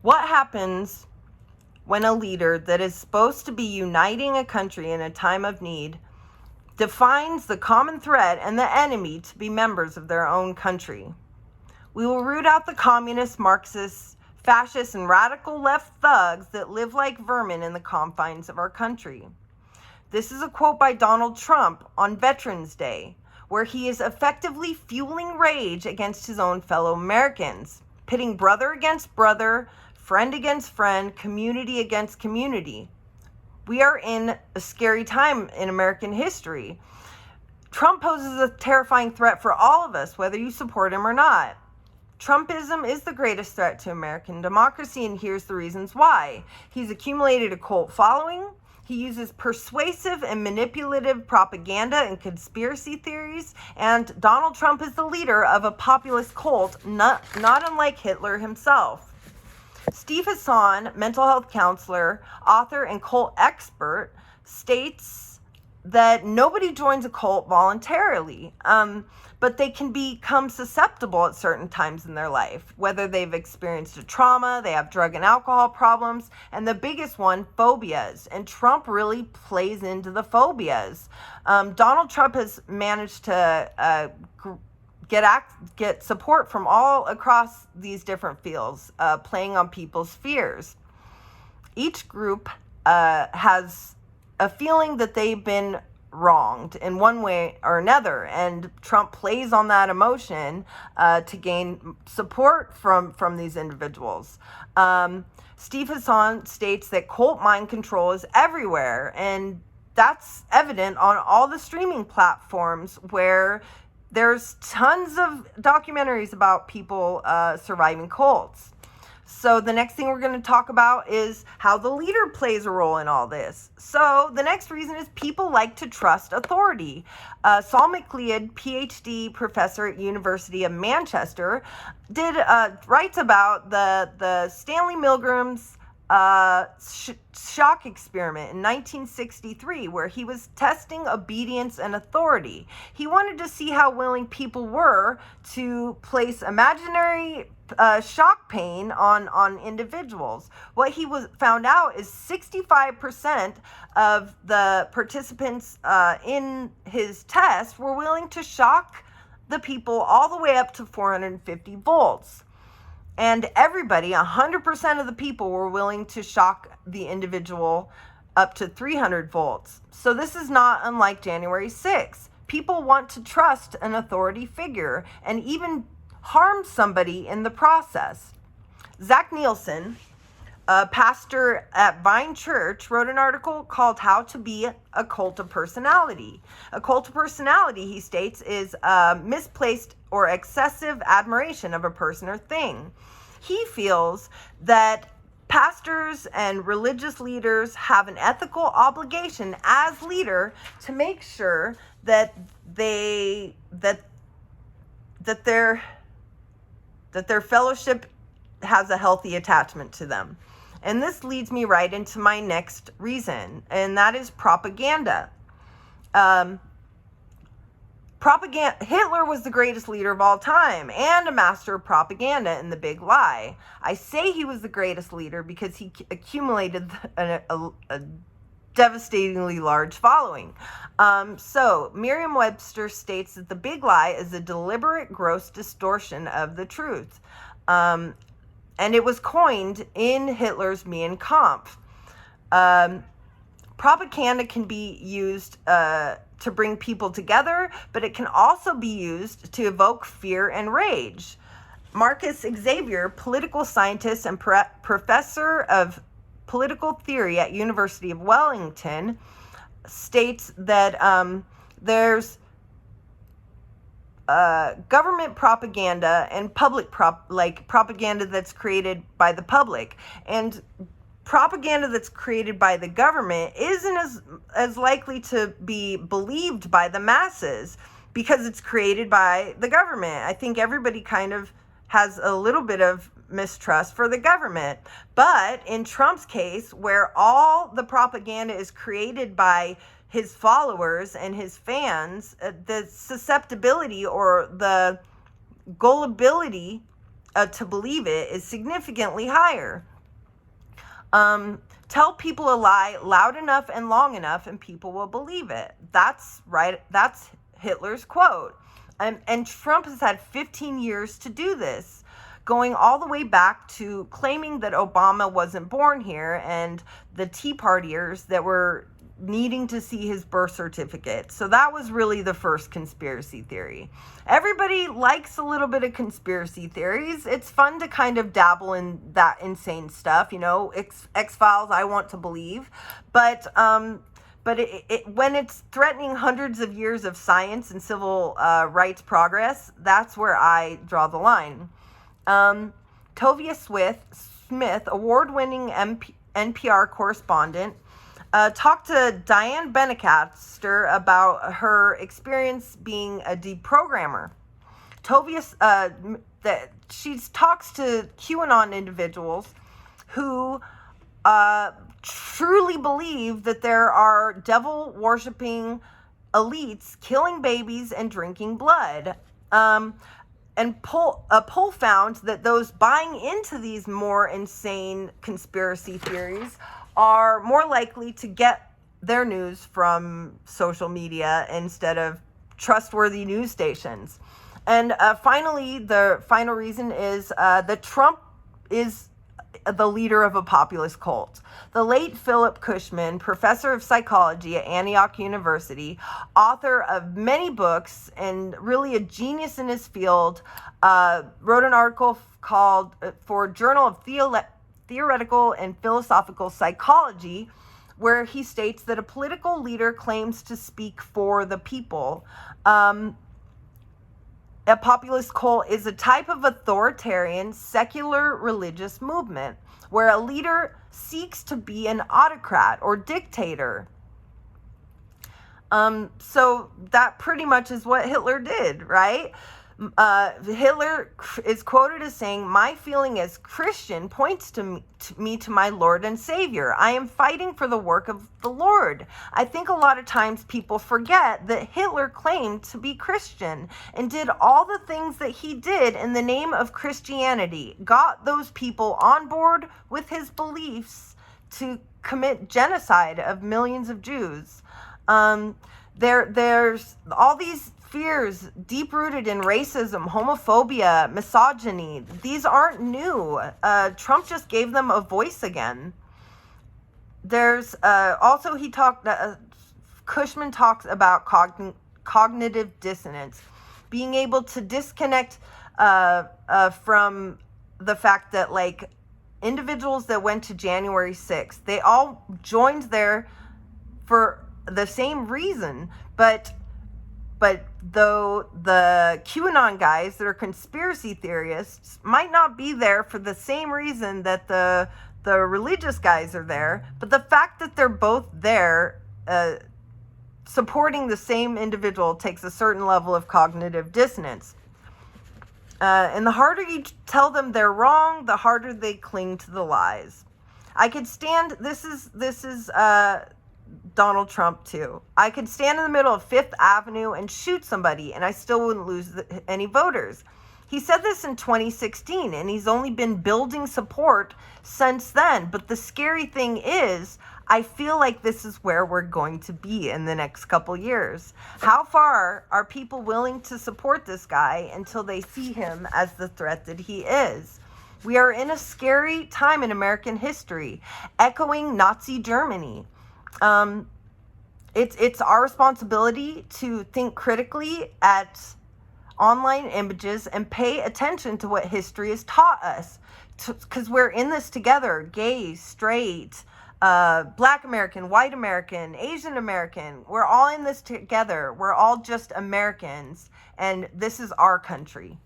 What happens when a leader that is supposed to be uniting a country in a time of need defines the common threat and the enemy to be members of their own country? We will root out the communists, Marxists, fascists, and radical left thugs that live like vermin in the confines of our country. This is a quote by Donald Trump on Veterans Day, where he is effectively fueling rage against his own fellow Americans, pitting brother against brother, friend against friend, community against community. We are in a scary time in American history. Trump poses a terrifying threat for all of us, whether you support him or not. Trumpism is the greatest threat to American democracy, and here's the reasons why. He's accumulated a cult following. He uses persuasive and manipulative propaganda and conspiracy theories, and Donald Trump is the leader of a populist cult, not unlike Hitler himself. Steve Hassan, mental health counselor, author, and cult expert, states that nobody joins a cult voluntarily, but they can become susceptible at certain times in their life, whether they've experienced a trauma, they have drug and alcohol problems, and the biggest one, phobias. And Trump really plays into the phobias. Donald Trump has managed to get support from all across these different fields, playing on people's fears. Each group has a feeling that they've been wronged in one way or another, and Trump plays on that emotion to gain support from these individuals. Steve Hassan states that cult mind control is everywhere, and that's evident on all the streaming platforms where there's tons of documentaries about people surviving cults. So the next thing we're going to talk about is how the leader plays a role in all this. So the next reason is people like to trust authority. Saul McLeod, PhD professor at University of Manchester, writes about the Stanley Milgram's shock experiment in 1963, where he was testing obedience and authority. He wanted to see how willing people were to place imaginary shock pain on individuals. What he found out is 65% of the participants in his test were willing to shock the people all the way up to 450 volts. And everybody, 100% of the people, were willing to shock the individual up to 300 volts. So this is not unlike January 6th. People want to trust an authority figure and even harm somebody in the process. Zach Nielsen, a pastor at Vine Church, wrote an article called How to Be a Cult of Personality. A cult of personality, he states, is misplaced or excessive admiration of a person or thing. He feels that pastors and religious leaders have an ethical obligation as leader to make sure that their fellowship has a healthy attachment to them. And this leads me right into my next reason, and that is propaganda. Hitler was the greatest leader of all time and a master of propaganda in The Big Lie. I say he was the greatest leader because he accumulated a devastatingly large following. So Merriam-Webster states that The Big Lie is a deliberate, gross distortion of the truth. And it was coined in Hitler's Mein Kampf. Propaganda can be used to bring people together, but it can also be used to evoke fear and rage. Marcus Xavier, political scientist and professor of political theory at University of Wellington, states that there's government propaganda and public propaganda that's created by the public, and propaganda that's created by the government isn't as likely to be believed by the masses because it's created by the government. I think everybody kind of has a little bit of mistrust for the government. But in Trump's case, where all the propaganda is created by his followers and his fans, the susceptibility or the gullibility to believe it is significantly higher. Tell people a lie loud enough and long enough and people will believe it. That's right. That's Hitler's quote. And Trump has had 15 years to do this, going all the way back to claiming that Obama wasn't born here and the Tea Partiers that were needing to see his birth certificate. So that was really the first conspiracy theory. Everybody likes a little bit of conspiracy theories. It's fun to kind of dabble in that insane stuff, X-Files, I want to believe. But when it's threatening hundreds of years of science and civil rights progress, that's where I draw the line. Tovia Smith, award-winning NPR correspondent, talked to Diane Benecaster about her experience being a deprogrammer. Tovia, she talks to QAnon individuals who truly believe that there are devil-worshipping elites killing babies and drinking blood. And a poll found that those buying into these more insane conspiracy theories are more likely to get their news from social media instead of trustworthy news stations. And finally, the final reason is that Trump is the leader of a populist cult. The late Philip Cushman, professor of psychology at Antioch University, author of many books and really a genius in his field, wrote an article called for Journal of Theoretical and Philosophical Psychology, where he states that a political leader claims to speak for the people. A populist cult is a type of authoritarian, secular religious movement where a leader seeks to be an autocrat or dictator. So that pretty much is what Hitler did, right? Hitler is quoted as saying, "My feeling as Christian points to me to my Lord and Savior. I am fighting for the work of the Lord." I think a lot of times people forget that Hitler claimed to be Christian and did all the things that he did in the name of Christianity, got those people on board with his beliefs to commit genocide of millions of Jews. There's all these fears deep-rooted in racism, homophobia, misogyny. These aren't new. Trump just gave them a voice again. There's also Cushman talks about cognitive dissonance, being able to disconnect from the fact that individuals that went to January 6th, they all joined there for the same reason, but though the QAnon guys that are conspiracy theorists might not be there for the same reason that the religious guys are there, but the fact that they're both there supporting the same individual takes a certain level of cognitive dissonance. And the harder you tell them they're wrong, the harder they cling to the lies. I could stand, this is Donald Trump too. I could stand in the middle of Fifth Avenue and shoot somebody and I still wouldn't lose any voters. He said this in 2016 and he's only been building support since then. But the scary thing is, I feel like this is where we're going to be in the next couple years. How far are people willing to support this guy until they see him as the threat that he is? We are in a scary time in American history, echoing Nazi Germany. It's our responsibility to think critically at online images and pay attention to what history has taught us, because we're in this together. Gay, straight, Black American, white American, Asian American, we're all in this together. We're all just Americans, and this is our country.